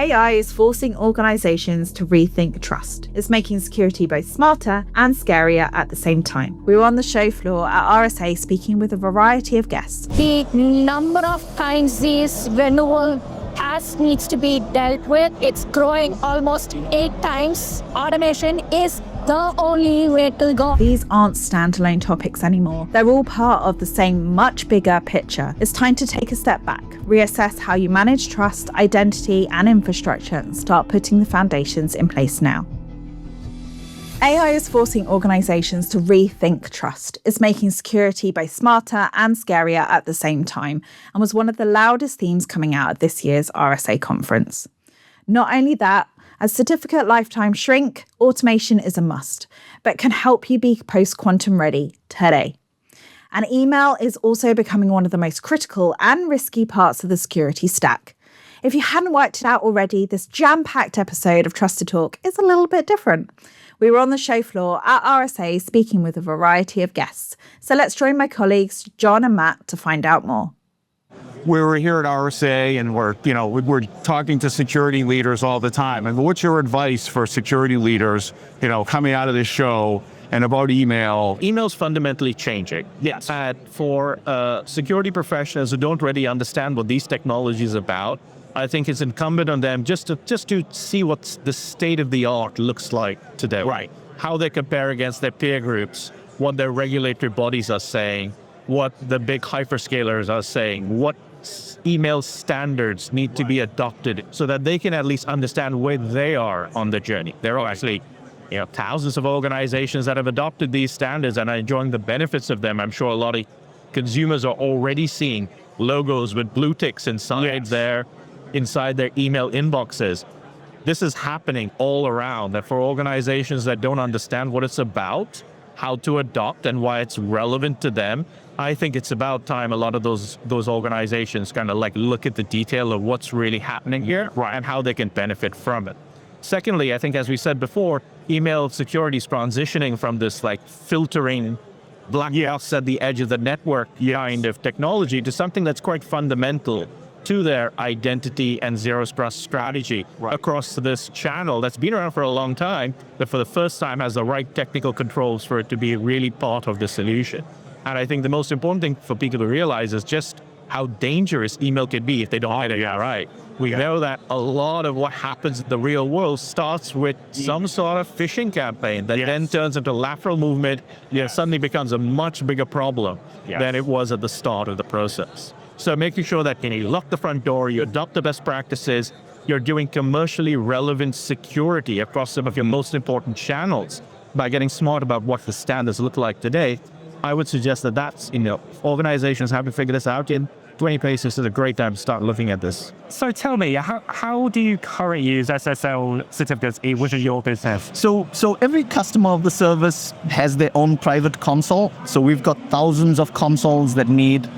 AI is forcing organizations to rethink trust. It's making security both smarter and scarier at the same time. We were on the show floor at RSA speaking with a variety of guests. The number of times these renewal tasks needs to be dealt with, it's growing almost 8 times. Automation is the only way to go. These aren't standalone topics anymore. They're all part of the same much bigger picture. It's time to take a step back, reassess how you manage trust, identity, and infrastructure, and start putting the foundations in place now. AI is forcing organizations to rethink trust. It's making security both smarter and scarier at the same time, and was one of the loudest themes coming out of this year's RSA conference. Not only that, as certificate lifetime shrink, automation is a must, but can help you be post-quantum ready today. And email is also becoming one of the most critical and risky parts of the security stack. If you hadn't worked it out already, this jam-packed episode of Trusted Talk is a little bit different. We were on the show floor at RSA speaking with a variety of guests. So let's join my colleagues, John and Matt, to find out more. We're here at RSA and we're talking to security leaders all the time. And what's your advice for security leaders, coming out of this show and about email? Email's fundamentally changing. Yes. And for security professionals who don't really understand what these technologies are about, I think it's incumbent on them just to see what the state of the art looks like today. Right. How they compare against their peer groups, what their regulatory bodies are saying, what the big hyperscalers are saying, what email standards need to be adopted so that they can at least understand where they are on the journey. There are actually thousands of organizations that have adopted these standards and are enjoying the benefits of them. I'm sure a lot of consumers are already seeing logos with blue ticks inside their email inboxes. This is happening all around, that for organizations that don't understand what it's about, how to adopt and why it's relevant to them, I think it's about time a lot of those organizations kind of look at the detail of what's really happening here and how they can benefit from it. Secondly, I think, as we said before, email security is transitioning from this filtering black box at the edge of the network kind of technology to something that's quite fundamental to their identity and zero trust strategy across this channel that's been around for a long time, but for the first time has the right technical controls for it to be really part of the solution. And I think the most important thing for people to realize is just how dangerous email can be if they don't hide it right. We know that a lot of what happens in the real world starts with some sort of phishing campaign that then turns into lateral movement, suddenly becomes a much bigger problem than it was at the start of the process. So making sure that you lock the front door, you adopt the best practices, you're doing commercially relevant security across some of your most important channels by getting smart about what the standards look like today. I would suggest that's, organizations haven't figured this out in 20 places is a great time to start looking at this. So tell me, how do you currently use SSL certificates within your business? So every customer of the service has their own private console. So we've got thousands of consoles that need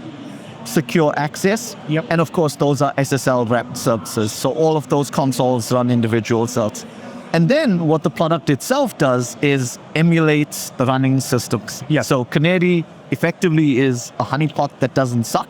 secure access. And of course, those are SSL wrapped services. So all of those consoles run individual certs. And then what the product itself does is emulates the running systems. So Canary effectively is a honeypot that doesn't suck.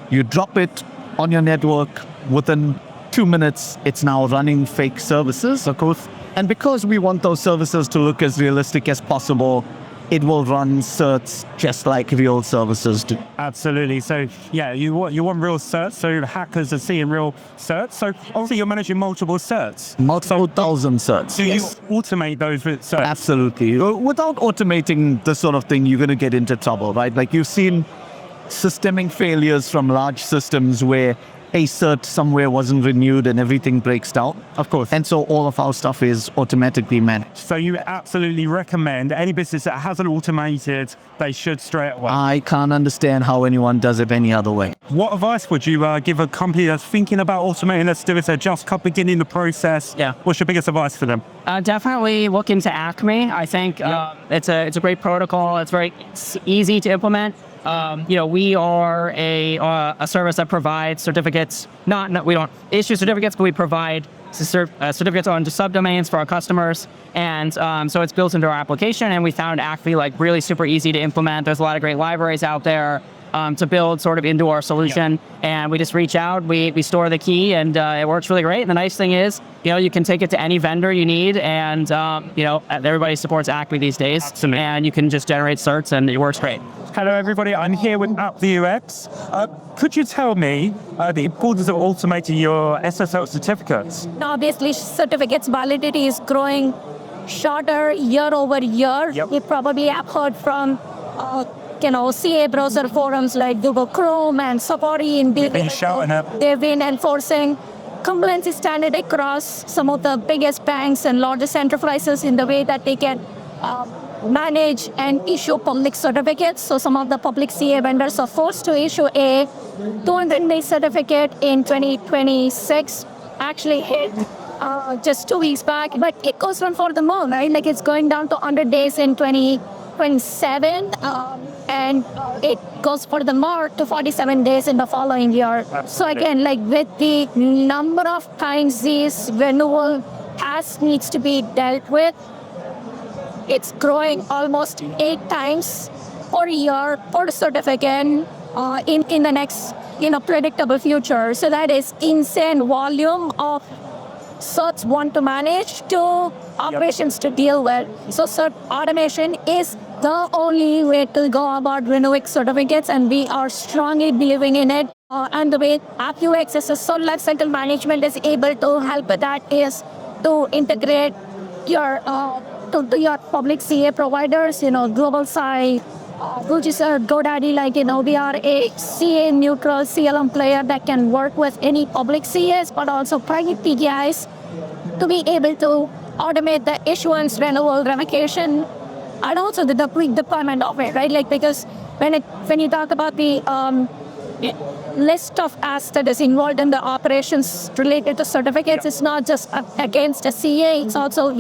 You drop it on your network, within 2 minutes, it's now running fake services, of course. And because we want those services to look as realistic as possible, it will run certs just like real services do. Absolutely. So you want real certs, so hackers are seeing real certs. So obviously you're managing multiple certs. Multiple thousand certs. So you automate those with certs? Absolutely. Without automating this sort of thing, you're going to get into trouble, right? Like you've seen systemic failures from large systems where a cert somewhere wasn't renewed and everything breaks down. Of course. And so all of our stuff is automatically managed. So you absolutely recommend any business that hasn't automated, they should straight away? I can't understand how anyone does it any other way. What advice would you give a company that's thinking about automating their service, they're just beginning the process? What's your biggest advice for them? Definitely look into ACME. I think it's a great protocol. It's very easy to implement. We are a service that provides certificates. We don't issue certificates, but we provide certificates on subdomains for our customers. And so it's built into our application, and we found ACME really super easy to implement. There's a lot of great libraries out there. to build sort of into our solution. And we just reach out, we store the key, and it works really great. And the nice thing is, you can take it to any vendor you need, and everybody supports ACME these days, and you can just generate certs, and it works great. Hello, everybody. I'm here with App the UX. Could you tell me the importance of automating your SSL certificates? Obviously, certificates validity is growing shorter year over year. You probably have heard from CA browser forums like Google Chrome and Safari. They've been enforcing compliance standard across some of the biggest banks and largest enterprises in the way that they can manage and issue public certificates. So some of the public CA vendors are forced to issue a 200-day certificate in 2026. Actually hit just 2 weeks back, but it goes on for the more, right? Like it's going down to 100 days in 2027, and it goes for the more to 47 days in the following year. So again, like with the number of times these renewal tasks needs to be dealt with, it's growing almost 8 times per year per certificate in the next predictable future. So that is insane volume of certs one to manage to operations to deal with. So cert automation is the only way to go about renewing certificates, and we are strongly believing in it. And the way App UX SSL lifecycle management is able to help with that is to integrate your to your public CA providers, GlobalSign, which is a GoDaddy, we are a CA neutral CLM player that can work with any public CAs, but also private PKIs to be able to automate the issuance, renewal, revocation, and also the deployment of it, right? Because when you talk about the list of asks that is involved in the operations related to certificates, it's not just against a CA, it's also,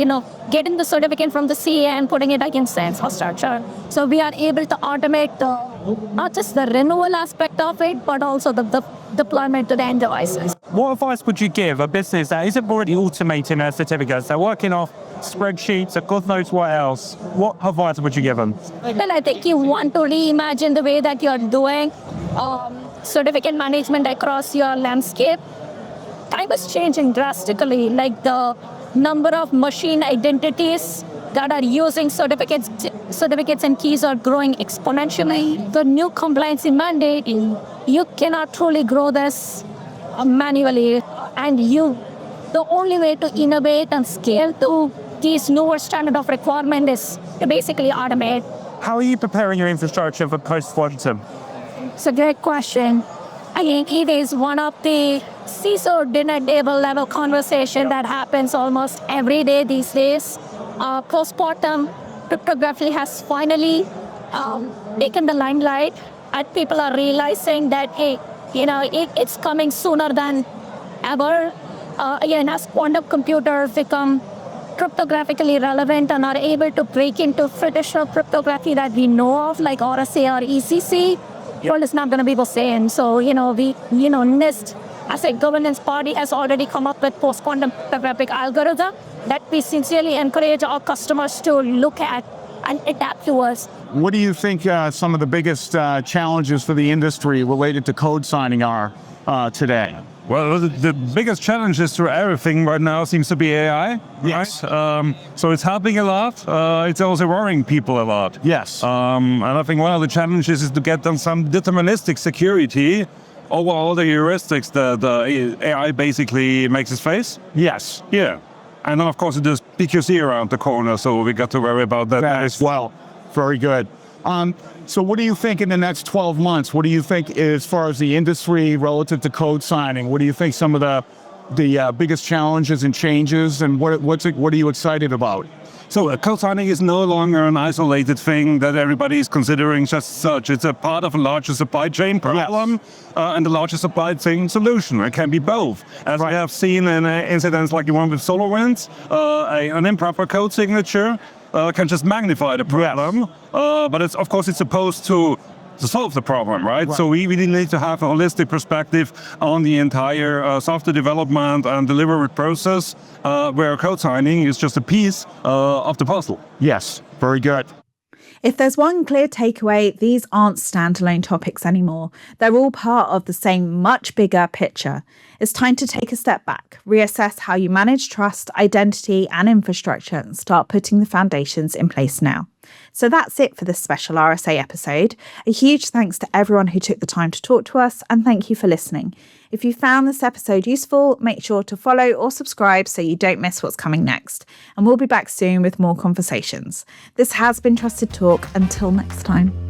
getting the certificate from the CA and putting it against the infrastructure. So we are able to automate not just the renewal aspect of it, but also the deployment to the end devices. What advice would you give a business that isn't already automating their certificates? They're working off spreadsheets or God knows what else. What advice would you give them? Well, I think you want to reimagine the way that you're doing certificate management across your landscape. Time is changing drastically, like the number of machine identities that are using certificates and keys are growing exponentially. The new compliance mandate, you cannot truly grow this manually, and the only way to innovate and scale to these newer standard of requirement is to basically automate. How are you preparing your infrastructure for post-quantum? It's a great question. I think it is one of the CISO dinner table level conversation that happens almost every day these days. Post-quantum cryptography has finally taken the limelight, and people are realizing that, hey, it's coming sooner than ever. Again, as quantum computers become cryptographically relevant and are able to break into traditional cryptography that we know of, like RSA or ECC, world is not going to be the same. So, NIST, as a governance body, has already come up with post-quantum cryptographic algorithm that we sincerely encourage our customers to look at and adapt to us. What do you think some of the biggest challenges for the industry related to code signing are today? Well, the biggest challenges to everything right now seems to be AI. Yes. Right? So it's helping a lot. It's also worrying people a lot. Yes. And I think one of the challenges is to get them some deterministic security over all the heuristics that the AI basically makes us face. Yes. Yeah. And then, of course, there's PQC around the corner, so we got to worry about that as well. Very good. So what do you think in the next 12 months? What do you think as far as the industry relative to code signing? What do you think some of the biggest challenges and changes, and what are you excited about? So code signing is no longer an isolated thing that everybody is considering just such. It's a part of a larger supply chain problem and a larger supply chain solution. It can be both. As I have seen in incidents like the one with SolarWinds, an improper code signature can just magnify the problem. But it's, of course, it's supposed to solve the problem, right? So we really need to have a holistic perspective on the entire software development and delivery process, where code signing is just a piece of the puzzle. Yes, very good. If there's one clear takeaway, these aren't standalone topics anymore. They're all part of the same much bigger picture. It's time to take a step back, reassess how you manage trust, identity, and infrastructure, and start putting the foundations in place now. So that's it for this special RSA episode. A huge thanks to everyone who took the time to talk to us, and thank you for listening. If you found this episode useful, make sure to follow or subscribe so you don't miss what's coming next. And we'll be back soon with more conversations. This has been Trusted Talk. Until next time.